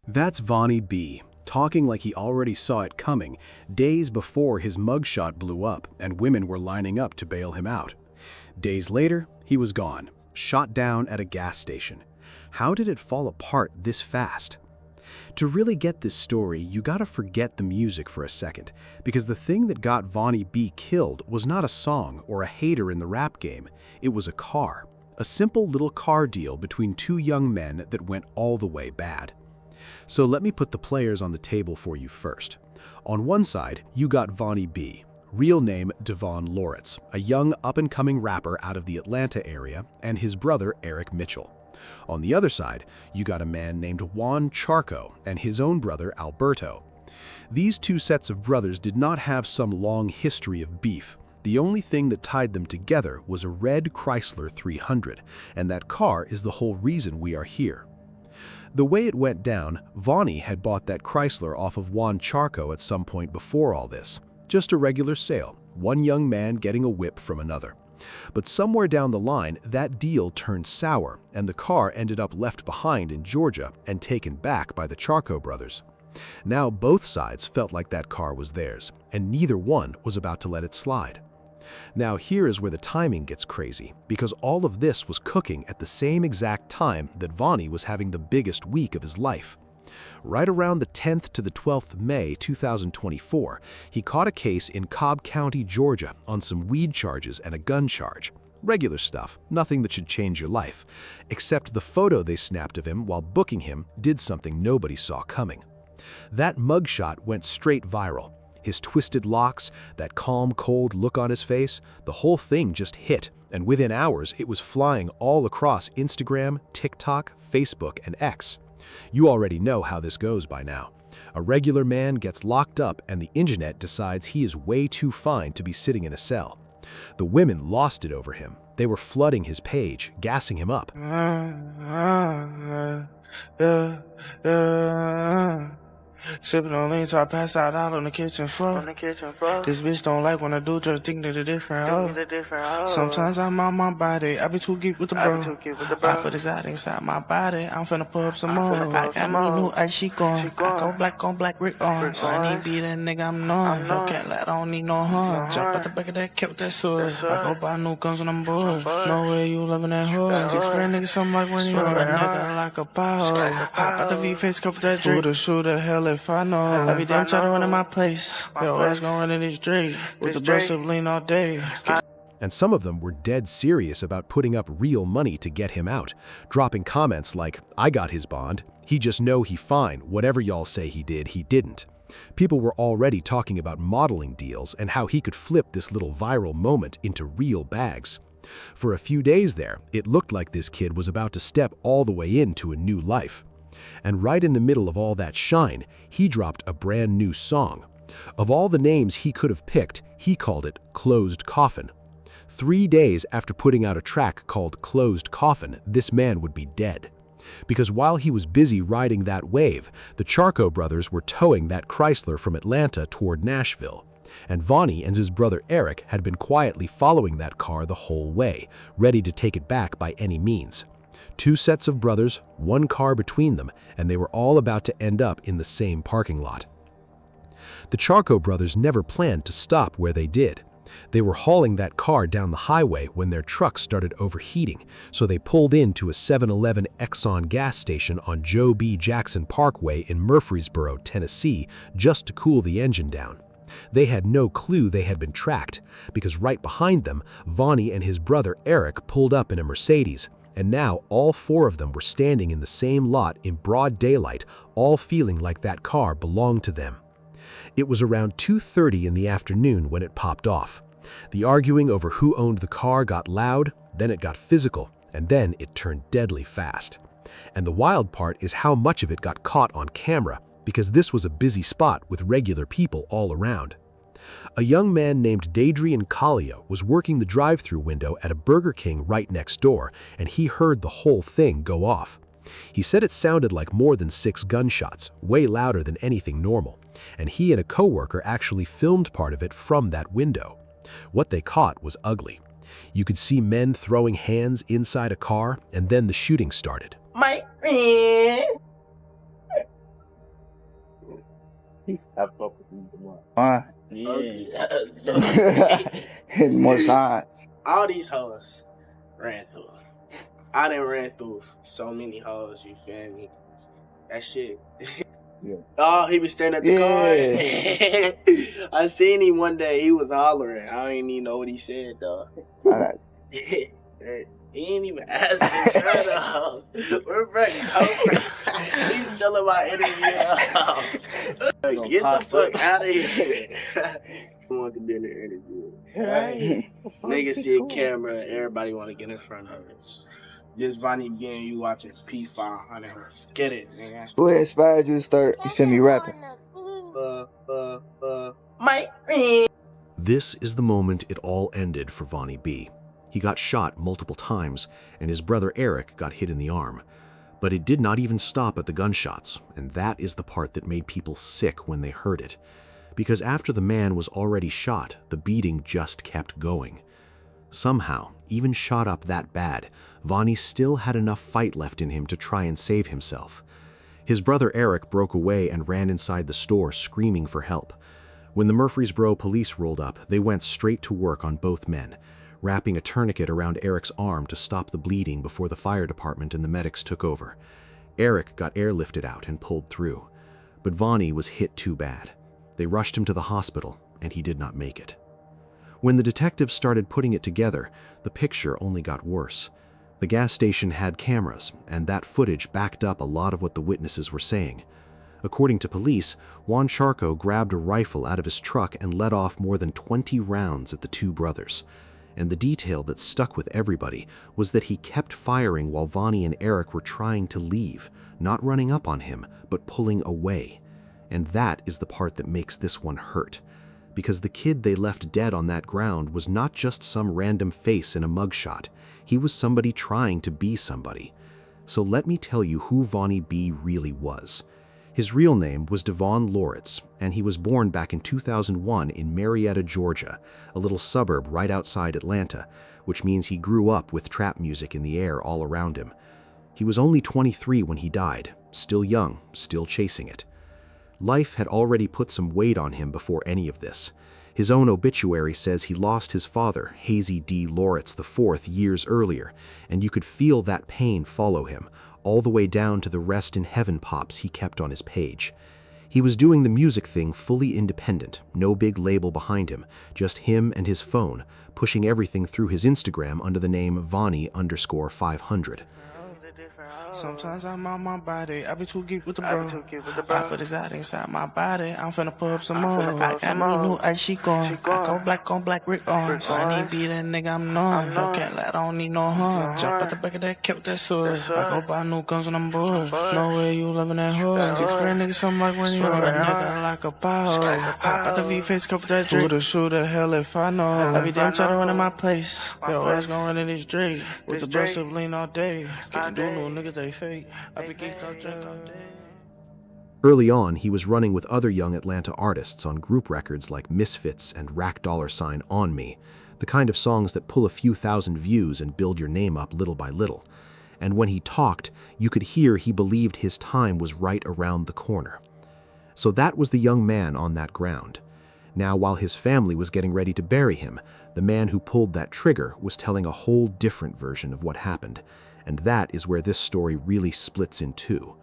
That's Vonnie B, talking like he already saw it coming, days before his mugshot blew up and women were lining up to bail him out. Days later, he was gone, shot down at a gas station. How did it fall apart this fast? To really get this story, you gotta forget the music for a second, because the thing that got Vonnie B killed was not a song or a hater in the rap game, it was a car. A simple little car deal between two young men that went all the way bad. So let me put the players on the table for you first. On one side, you got Vonnie B, real name Devon Loritz, a young up-and-coming rapper out of the Atlanta area, and his brother Eric Mitchell. On the other side, you got a man named Juan Charco and his own brother Alberto. These two sets of brothers did not have some long history of beef. The only thing that tied them together was a red Chrysler 300, and that car is the whole reason we are here. The way it went down, Vonnie had bought that Chrysler off of Juan Charco at some point before all this. Just a regular sale, one young man getting a whip from another. But somewhere down the line, that deal turned sour, and the car ended up left behind in Georgia and taken back by the Charco brothers. Now both sides felt like that car was theirs, and neither one was about to let it slide. Now here is where the timing gets crazy, because all of this was cooking at the same exact time that Vonnie was having the biggest week of his life. Right around the 10th to the 12th of May 2024, he caught a case in Cobb County, Georgia on some weed charges and a gun charge. Regular stuff, nothing that should change your life, except the photo they snapped of him while booking him did something nobody saw coming. That mugshot went straight viral. His twisted locks, that calm, cold look on his face, the whole thing just hit, and within hours it was flying all across Instagram, TikTok, Facebook, and X. You already know how this goes by now. A regular man gets locked up and the internet decides he is way too fine to be sitting in a cell. The women lost it over him. They were flooding his page, gassing him up. Sipping on lean, so I pass out on the kitchen floor. This bitch don't like when I do just think that a different hoe. Sometimes I'm on my body, I be too geek with the bro. I put his out inside my body, I'm finna pull up some more. I got me new ice sheet on. I go black Rick on. Sunny be that nigga I'm known. No cat lad, I don't need no harm. Jump out the back of that cat with that sword. I go buy new guns when I'm bored. No way you loving that hoe. Six grand nigga, something like when you a nigga like a power. Hop out the V-face, cover that drink. Shooter, hell if I know. I be damn trying to run in my place. Yo, what's going in this Drake? With the bus of lean all day. And some of them were dead serious about putting up real money to get him out, dropping comments like, "I got his bond. He just know he fine. Whatever y'all say he did, he didn't." People were already talking about modeling deals and how he could flip this little viral moment into real bags. For a few days there, it looked like this kid was about to step all the way into a new life. And right in the middle of all that shine, he dropped a brand new song. Of all the names he could have picked, he called it Closed Coffin. 3 days after putting out a track called Closed Coffin, this man would be dead. Because while he was busy riding that wave, the Charco brothers were towing that Chrysler from Atlanta toward Nashville. And Vonnie and his brother Eric had been quietly following that car the whole way, ready to take it back by any means. Two sets of brothers, one car between them, and they were all about to end up in the same parking lot. The Charco brothers never planned to stop where they did. They were hauling that car down the highway when their truck started overheating, so they pulled into a 7-Eleven Exxon gas station on Joe B. Jackson Parkway in Murfreesboro, Tennessee, just to cool the engine down. They had no clue they had been tracked, because right behind them, Vonnie and his brother Eric pulled up in a Mercedes. And now all four of them were standing in the same lot in broad daylight, all feeling like that car belonged to them. It was around 2:30 in the afternoon when it popped off. The arguing over who owned the car got loud, then it got physical, and then it turned deadly fast. And the wild part is how much of it got caught on camera, because this was a busy spot with regular people all around. A young man named Dadrian Collier was working the drive-thru window at a Burger King right next door, and he heard the whole thing go off. He said it sounded like more than 6 gunshots, way louder than anything normal, and he and a coworker actually filmed part of it from that window. What they caught was ugly. You could see men throwing hands inside a car, and then the shooting started. My friend, He's I fuck with him more. Yeah. More sides. All these hoes ran through. I done ran through so many hoes, you feel me? That shit. Yeah. Oh, he was standing at the car. I seen him one day. He was hollering. I don't even know what he said, though. He ain't even asking though. We're back. He's still in my interview, though. Get the fuck out of here. Who want to be in the interview? Right. Niggas see a camera, everybody want to get in front of it. This Vonnie B and you watching P500. Let's get it, nigga. Who inspired you to start, you feel me, rapping? This is the moment it all ended for Vonnie B. He got shot multiple times, and his brother Eric got hit in the arm. But it did not even stop at the gunshots, and that is the part that made people sick when they heard it. Because after the man was already shot, the beating just kept going. Somehow, even shot up that bad, Vonnie still had enough fight left in him to try and save himself. His brother Eric broke away and ran inside the store screaming for help. When the Murfreesboro police rolled up, they went straight to work on both men, wrapping a tourniquet around Eric's arm to stop the bleeding before the fire department and the medics took over. Eric got airlifted out and pulled through, but Vonnie was hit too bad. They rushed him to the hospital, and he did not make it. When the detectives started putting it together, the picture only got worse. The gas station had cameras, and that footage backed up a lot of what the witnesses were saying. According to police, Juan Charco grabbed a rifle out of his truck and let off more than 20 rounds at the two brothers. And the detail that stuck with everybody was that he kept firing while Vonnie and Eric were trying to leave, not running up on him, but pulling away. And that is the part that makes this one hurt. Because the kid they left dead on that ground was not just some random face in a mugshot. He was somebody trying to be somebody. So let me tell you who Vonnie B really was. His real name was Devon Loritz, and he was born back in 2001 in Marietta, Georgia, a little suburb right outside Atlanta, which means he grew up with trap music in the air all around him. He was only 23 when he died, still young, still chasing it. Life had already put some weight on him before any of this. His own obituary says he lost his father, Hazy D. Loritz IV, years earlier, and you could feel that pain follow him, all the way down to the Rest in Heaven pops he kept on his page. He was doing the music thing fully independent, no big label behind him, just him and his phone, pushing everything through his Instagram under the name Vonnie_500. Sometimes I'm on my body, I be too geek with the bro. I put his out inside my body, I'm finna pull up some more. I got me new ice, she gone. I go black on black, Rick on. Vonnie B, that nigga, I'm known. No cat lad, I don't need no harm. Jump out the back of that cap with that sword. I go buy new guns when I'm bored. No way you loving that hood. Six grand nigga, something like when you run. Nigga like a power. Hop out the V-face, cover that drink. Shooter, hell if I know. I be damn trying to run in my place. Yo, ass gon' run in this Drake. With the bus of lean all day. Can't do no niggas, they fake. I be geeked out drink all day. Early on, he was running with other young Atlanta artists on group records like Misfits and Rack $sign On Me, the kind of songs that pull a few thousand views and build your name up little by little. And when he talked, you could hear he believed his time was right around the corner. So that was the young man on that ground. Now, while his family was getting ready to bury him, the man who pulled that trigger was telling a whole different version of what happened. And that is where this story really splits in two.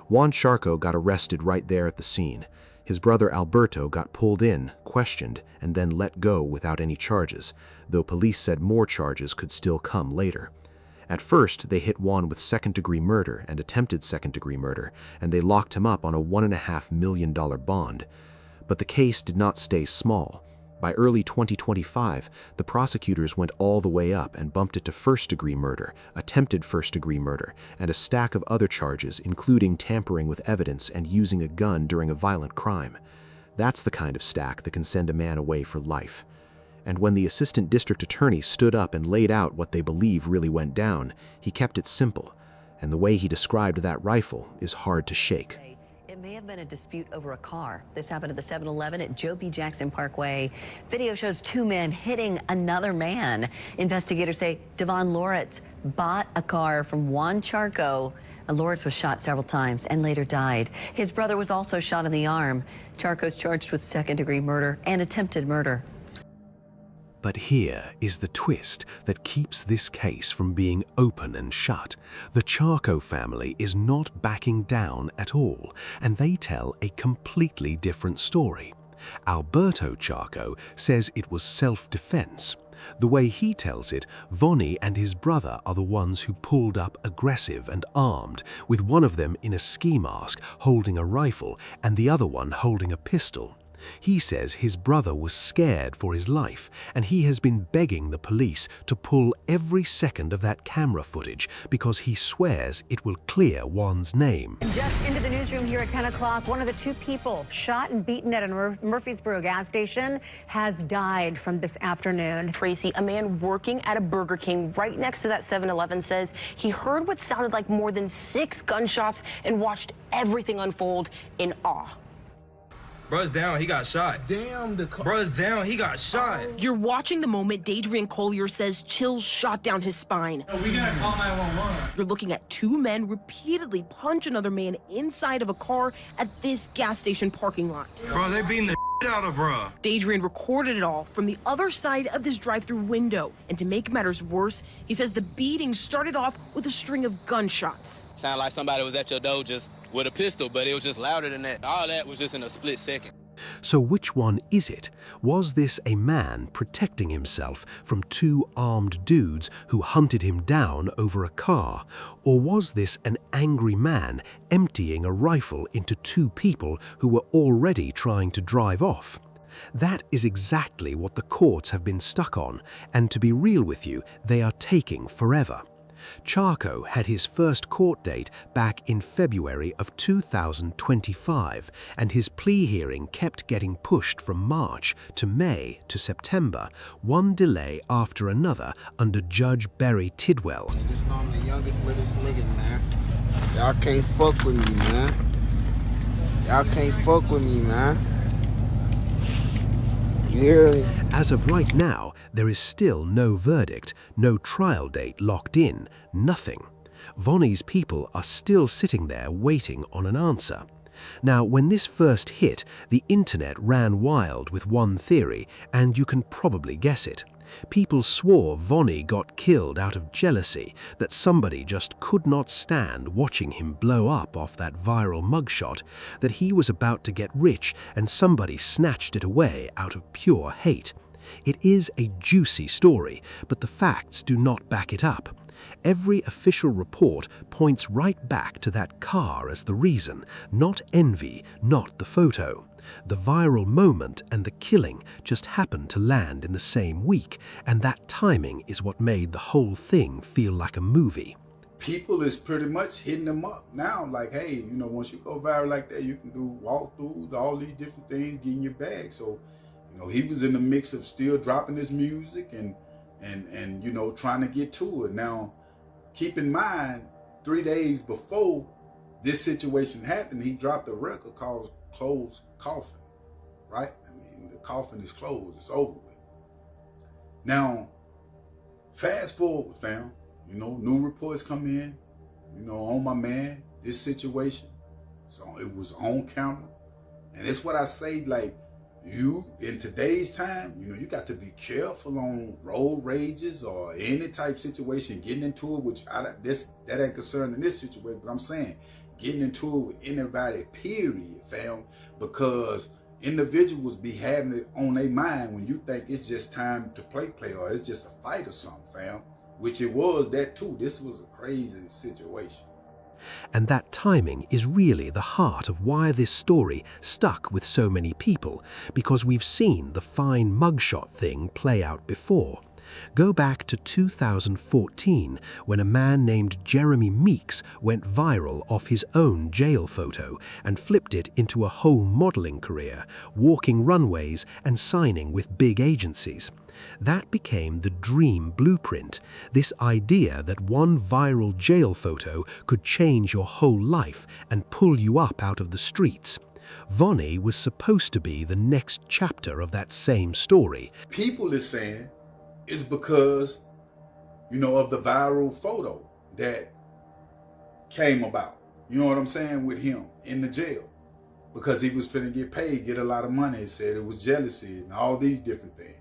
Juan Charco got arrested right there at the scene. His brother Alberto got pulled in, questioned, and then let go without any charges, though police said more charges could still come later. At first, they hit Juan with second-degree murder and attempted second-degree murder, and they locked him up on a $1.5 million bond. But the case did not stay small. By early 2025, the prosecutors went all the way up and bumped it to first-degree murder, attempted first-degree murder, and a stack of other charges, including tampering with evidence and using a gun during a violent crime. That's the kind of stack that can send a man away for life. And when the assistant district attorney stood up and laid out what they believe really went down, he kept it simple, and the way he described that rifle is hard to shake. It may have been a dispute over a car. This happened at the 7-Eleven at Joe B. Jackson Parkway. Video shows two men hitting another man. Investigators say Devon Loritz bought a car from Juan Charco, Lawrence was shot several times and later died. His brother was also shot in the arm. Charco's charged with second-degree murder and attempted murder. But here is the twist that keeps this case from being open and shut. The Charco family is not backing down at all, and they tell a completely different story. Alberto Charco says it was self-defense. The way he tells it, Vonnie and his brother are the ones who pulled up aggressive and armed, with one of them in a ski mask holding a rifle and the other one holding a pistol. He says his brother was scared for his life, and he has been begging the police to pull every second of that camera footage because he swears it will clear Juan's name. Just into the newsroom here at 10 o'clock, one of the two people shot and beaten at a Murfreesboro gas station has died from this afternoon. Tracy, a man working at a Burger King right next to that 7-Eleven, says he heard what sounded like more than 6 gunshots and watched everything unfold in awe. Bruh's down, he got shot. Damn, Bruh's down, he got shot. You're watching the moment Dadrian Collier says chills shot down his spine. Oh, we gotta call 911. You're looking at 2 men repeatedly punch another man inside of a car at this gas station parking lot. Bro, they beating the out of bruh. Dadrian recorded it all from the other side of this drive-through window. And to make matters worse, he says the beating started off with a string of gunshots. Sounded like somebody was at your door just with a pistol, but it was just louder than that. All that was just in a split second. So which one is it? Was this a man protecting himself from 2 armed dudes who hunted him down over a car? Or was this an angry man emptying a rifle into 2 people who were already trying to drive off? That is exactly what the courts have been stuck on, and to be real with you, they are taking forever. Charco had his first court date back in February of 2025, and his plea hearing kept getting pushed from March to May to September, one delay after another under Judge Barry Tidwell. This is I'm the youngest, littest nigga, man. Y'all can't fuck with me, man. Y'all can't fuck with me, man. You hear me? As of right now, there is still no verdict, no trial date locked in, nothing. Vonnie's people are still sitting there waiting on an answer. Now, when this first hit, the internet ran wild with one theory, and you can probably guess it. People swore Vonnie got killed out of jealousy, that somebody just could not stand watching him blow up off that viral mugshot, that he was about to get rich and somebody snatched it away out of pure hate. It is a juicy story, but the facts do not back it up. Every official report points right back to that car as the reason, not envy, not the photo. The viral moment and the killing just happened to land in the same week, and that timing is what made the whole thing feel like a movie. People is pretty much hitting them up now, like, hey, you know, once you go viral like that, you can do walkthroughs, all these different things, get in your bag. So, you know, he was in the mix of still dropping his music and you know, trying to get to it. Now, keep in mind, 3 days before this situation happened, he dropped a record called Closed Coffin, right? I mean, the coffin is closed, it's over with. Now, fast forward, fam, you know, new reports come in, you know, on my man, this situation. So it was on camera. And that's what I say, like, you, in today's time, you know, you got to be careful on road rages or any type situation, getting into it, which that ain't concerning this situation, but I'm saying, getting into it with anybody, period, fam, because individuals be having it on their mind when you think it's just time to play or it's just a fight or something, fam, which it was that too. This was a crazy situation. And that timing is really the heart of why this story stuck with so many people, because we've seen the fine mugshot thing play out before. Go back to 2014, when a man named Jeremy Meeks went viral off his own jail photo and flipped it into a whole modeling career, walking runways and signing with big agencies. That became the dream blueprint, this idea that one viral jail photo could change your whole life and pull you up out of the streets. Vonnie was supposed to be the next chapter of that same story. People is saying it's because, you know, of the viral photo that came about. You know what I'm saying? With him in the jail. Because he was finna get paid, get a lot of money. He said it was jealousy and all these different things.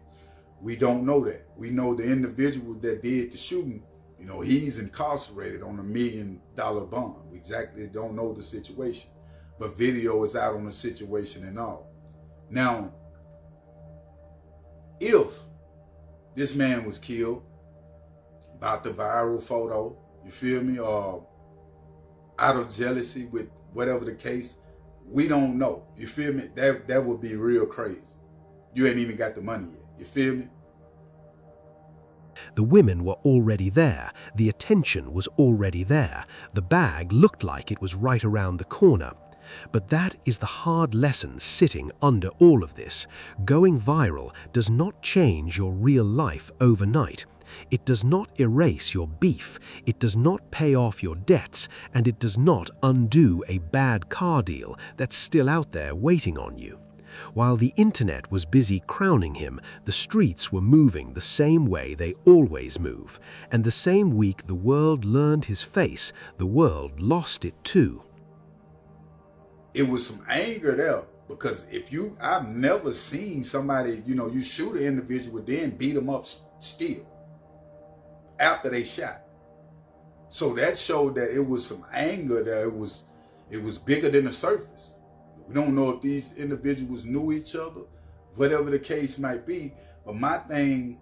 We don't know that. We know the individual that did the shooting, you know, he's incarcerated on $1 million bond. We exactly don't know the situation. But video is out on the situation and all. Now, if this man was killed about the viral photo, you feel me, or out of jealousy with whatever the case, we don't know. You feel me? That would be real crazy. You ain't even got the money yet. You feel me? The women were already there, the attention was already there, the bag looked like it was right around the corner. But that is the hard lesson sitting under all of this. Going viral does not change your real life overnight. It does not erase your beef, it does not pay off your debts, and it does not undo a bad car deal that's still out there waiting on you. While the internet was busy crowning him, the streets were moving the same way they always move. And the same week the world learned his face, the world lost it too. It was some anger there, because I've never seen somebody, you know, you shoot an individual, then beat them up still after they shot. So that showed that it was some anger there. It was bigger than the surface. We don't know if these individuals knew each other, whatever the case might be. But my thing,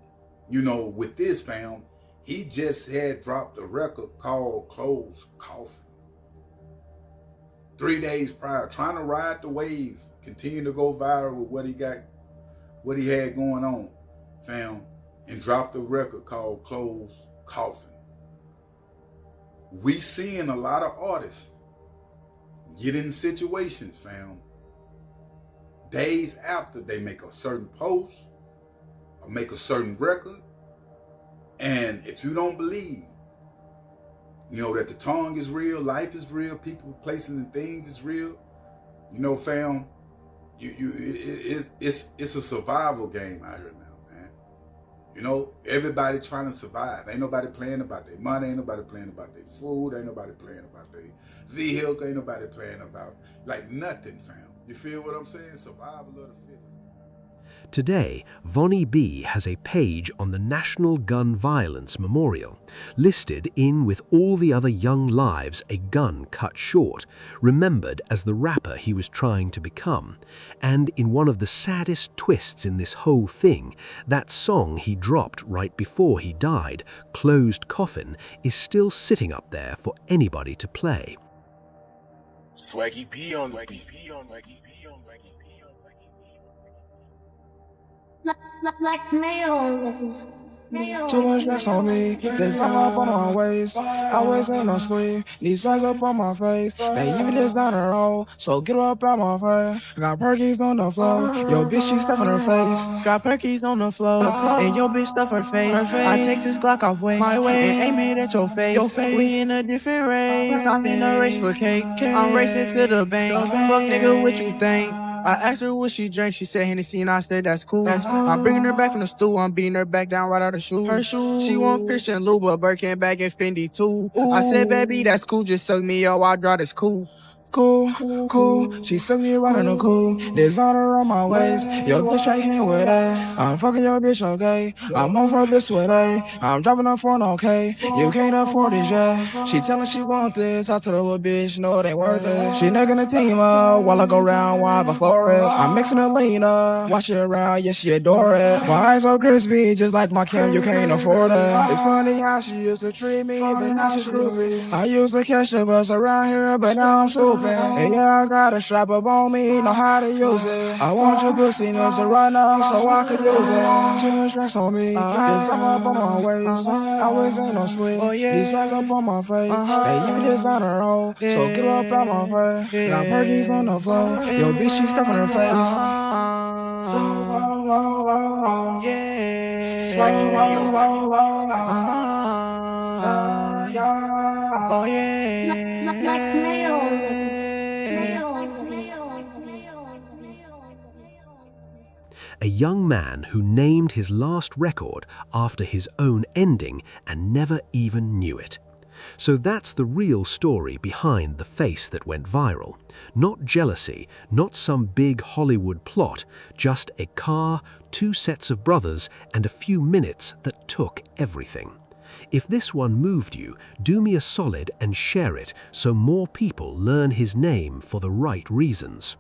you know, with this, fam, he just had dropped a record called Closed Coffin. 3 days prior, trying to ride the wave, continue to go viral with what he had going on, fam, and dropped a record called Closed Coffin. We seeing a lot of artists get in situations, fam, days after they make a certain post or make a certain record. And if you don't believe, you know, that the tongue is real, life is real, people, places, and things is real, you know, fam, it's a survival game out here now, man. You know, everybody trying to survive. Ain't nobody playing about their money, ain't nobody playing about their food, ain't nobody playing about their vehicle, ain't nobody playing about, like, nothing, fam. You feel what I'm saying? Survival of the fittest. Today, Vonnie B has a page on the National Gun Violence Memorial, listed in with all the other young lives a gun cut short, remembered as the rapper he was trying to become. And in one of the saddest twists in this whole thing, that song he dropped right before he died, Closed Coffin, is still sitting up there for anybody to play. Swaggy P on the beat. Like mayo. Too much stress on me, there's all up on my waist. Always ain't no sleep, these stress up on my face. They even this on her roll, so get up out my face. Got perkies on the floor, yo bitch she stuffing her face. Got perkies on the floor, and yo bitch stuff her face. I take this Glock off way, and aim it at your face. We in a different race, I'm in a race for cake. I'm racing to the bank, fuck nigga what you think? I asked her what she drank, she said Hennessy, and I said that's cool. I'm bringing her back from the stool, I'm beating her back down right out of shoes. Her shoes. She want Christian Lou, but Birkin bag and Fendi too. Ooh. I said, baby, that's cool, just suck me up, I'll draw this cool. Cool. She suck me right in the cool. Designer on my waist. Yo, bitch, I can't with that. I'm fucking your bitch, okay? I'm on for this with A. I'm dropping her for an okay. You can't afford this, yeah. She tellin' she want this. I told her, little bitch, no, it ain't worth it. She not gonna team up while I go round, while I go for it. I'm mixing her lean up. Watch it around, yeah, she adore it. My eyes so crispy, just like my cam, you can't afford it. It's funny how she used to treat me, but now she's groovy. I used to catch the bus around here, but now I'm stupid. And yeah, I got a strap up on me, know how to use it. I want your pussy nuts to run up so I can use it. Too much stress on me, it's all up on my waist. Always ain't no sleep, these stress up on my face. They even this on her roll, so get up out my face. Got perkies on the floor, yo bitch she stuffing her face. Oh yeah. Like mayo. A young man who named his last record after his own ending and never even knew it. So that's the real story behind the face that went viral. Not jealousy, not some big Hollywood plot, just a car, 2 sets of brothers, and a few minutes that took everything. If this one moved you, do me a solid and share it so more people learn his name for the right reasons.